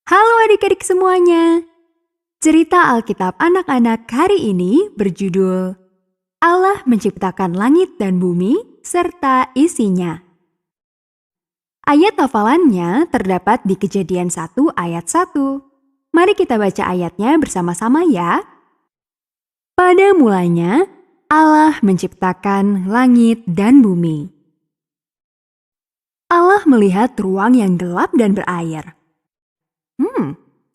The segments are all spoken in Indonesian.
Halo adik-adik semuanya. Cerita Alkitab anak-anak hari ini berjudul Allah menciptakan langit dan bumi serta isinya. Ayat hafalannya terdapat di Kejadian 1 ayat 1. Mari kita baca ayatnya bersama-sama ya. Pada mulanya Allah menciptakan langit dan bumi. Allah melihat ruang yang gelap dan berair.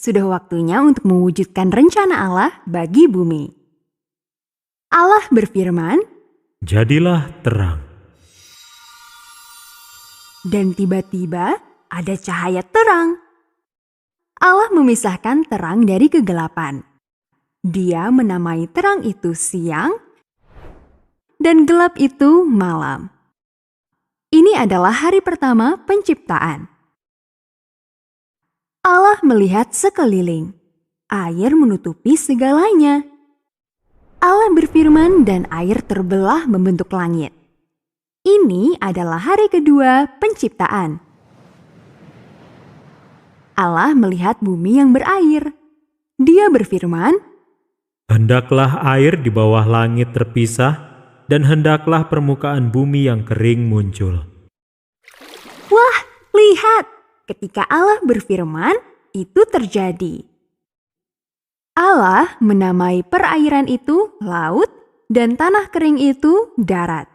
Sudah waktunya untuk mewujudkan rencana Allah bagi bumi. Allah berfirman, Jadilah terang. dan tiba-tiba ada cahaya terang. Allah memisahkan terang dari kegelapan. Dia menamai terang itu siang dan gelap itu malam. Ini adalah hari pertama penciptaan. Allah melihat sekeliling. Air menutupi segalanya. Allah berfirman dan air terbelah membentuk langit. Ini adalah hari kedua penciptaan. Allah melihat bumi yang berair. Dia berfirman, Hendaklah air di bawah langit terpisah, dan hendaklah permukaan bumi yang kering muncul. "Wah, lihat!" Ketika Allah berfirman, itu terjadi. Allah menamai perairan itu laut dan tanah kering itu darat.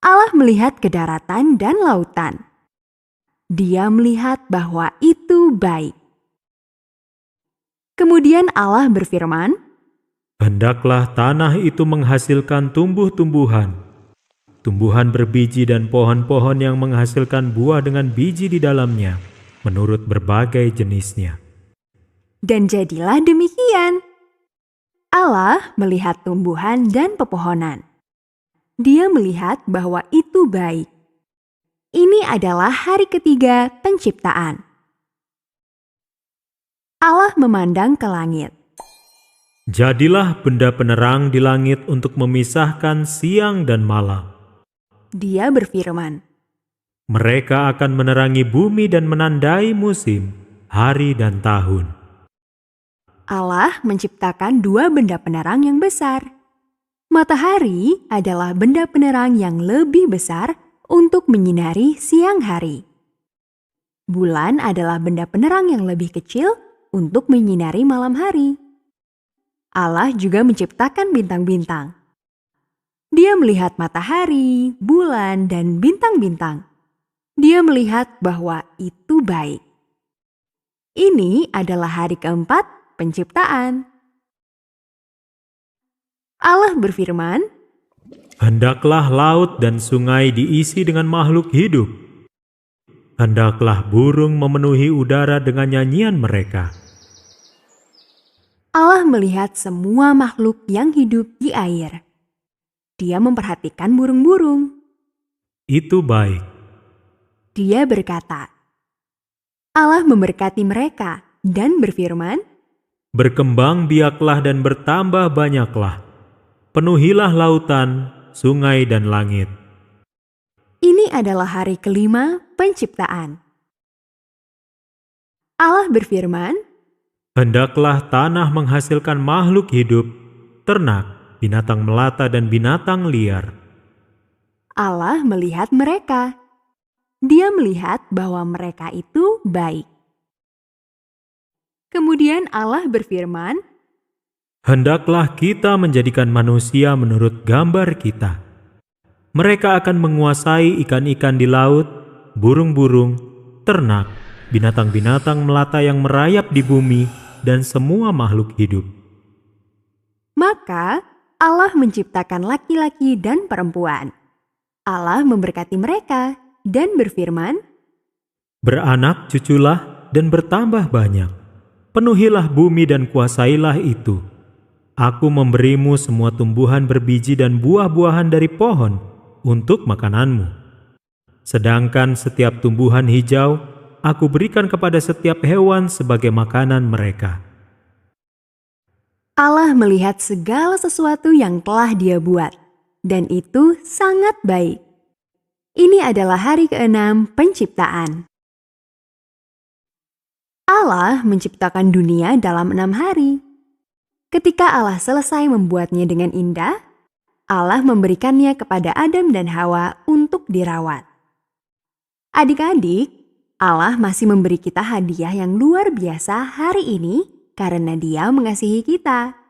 Allah melihat ke daratan dan lautan. Dia melihat bahwa itu baik. Kemudian Allah berfirman, Hendaklah tanah itu menghasilkan tumbuh-tumbuhan, tumbuhan berbiji dan pohon-pohon yang menghasilkan buah dengan biji di dalamnya, menurut berbagai jenisnya. dan jadilah demikian. Allah melihat tumbuhan dan pepohonan. Dia melihat bahwa itu baik. Ini adalah hari ketiga penciptaan. Allah memandang ke langit. Jadilah benda penerang di langit untuk memisahkan siang dan malam. Dia berfirman, Mereka akan menerangi bumi dan menandai musim, hari dan tahun. Allah menciptakan dua benda penerang yang besar. Matahari adalah benda penerang yang lebih besar untuk menyinari siang hari. Bulan adalah benda penerang yang lebih kecil untuk menyinari malam hari. Allah juga menciptakan bintang-bintang. Dia melihat matahari, bulan, dan bintang-bintang. Dia melihat bahwa itu baik. Ini adalah hari keempat penciptaan. Allah berfirman, Hendaklah laut dan sungai diisi dengan makhluk hidup. Hendaklah burung memenuhi udara dengan nyanyian mereka. Allah melihat semua makhluk yang hidup di air. Dia memperhatikan burung-burung. Itu baik. Dia berkata, Allah memberkati mereka dan berfirman, Berkembang biaklah dan bertambah banyaklah. Penuhilah lautan, sungai dan langit. ini adalah hari kelima penciptaan. Allah berfirman, Hendaklah tanah menghasilkan makhluk hidup, ternak, binatang melata dan binatang liar. Allah melihat mereka. Dia melihat bahwa mereka itu baik. Kemudian Allah berfirman, Hendaklah kita menjadikan manusia menurut gambar kita. Mereka akan menguasai ikan-ikan di laut, burung-burung, ternak, binatang-binatang melata yang merayap di bumi, dan semua makhluk hidup. Maka Allah menciptakan laki-laki dan perempuan. Allah memberkati mereka dan berfirman, Beranak cuculah dan bertambah banyak. Penuhilah bumi dan kuasailah itu. Aku memberimu semua tumbuhan berbiji dan buah-buahan dari pohon untuk makananmu. Sedangkan setiap tumbuhan hijau, aku berikan kepada setiap hewan sebagai makanan mereka. Allah melihat segala sesuatu yang telah Dia buat, dan itu sangat baik. Ini adalah hari ke-6 penciptaan. Allah menciptakan dunia dalam 6 hari. Ketika Allah selesai membuatnya dengan indah, Allah memberikannya kepada Adam dan Hawa untuk dirawat. Adik-adik, Allah masih memberi kita hadiah yang luar biasa hari ini karena Dia mengasihi kita.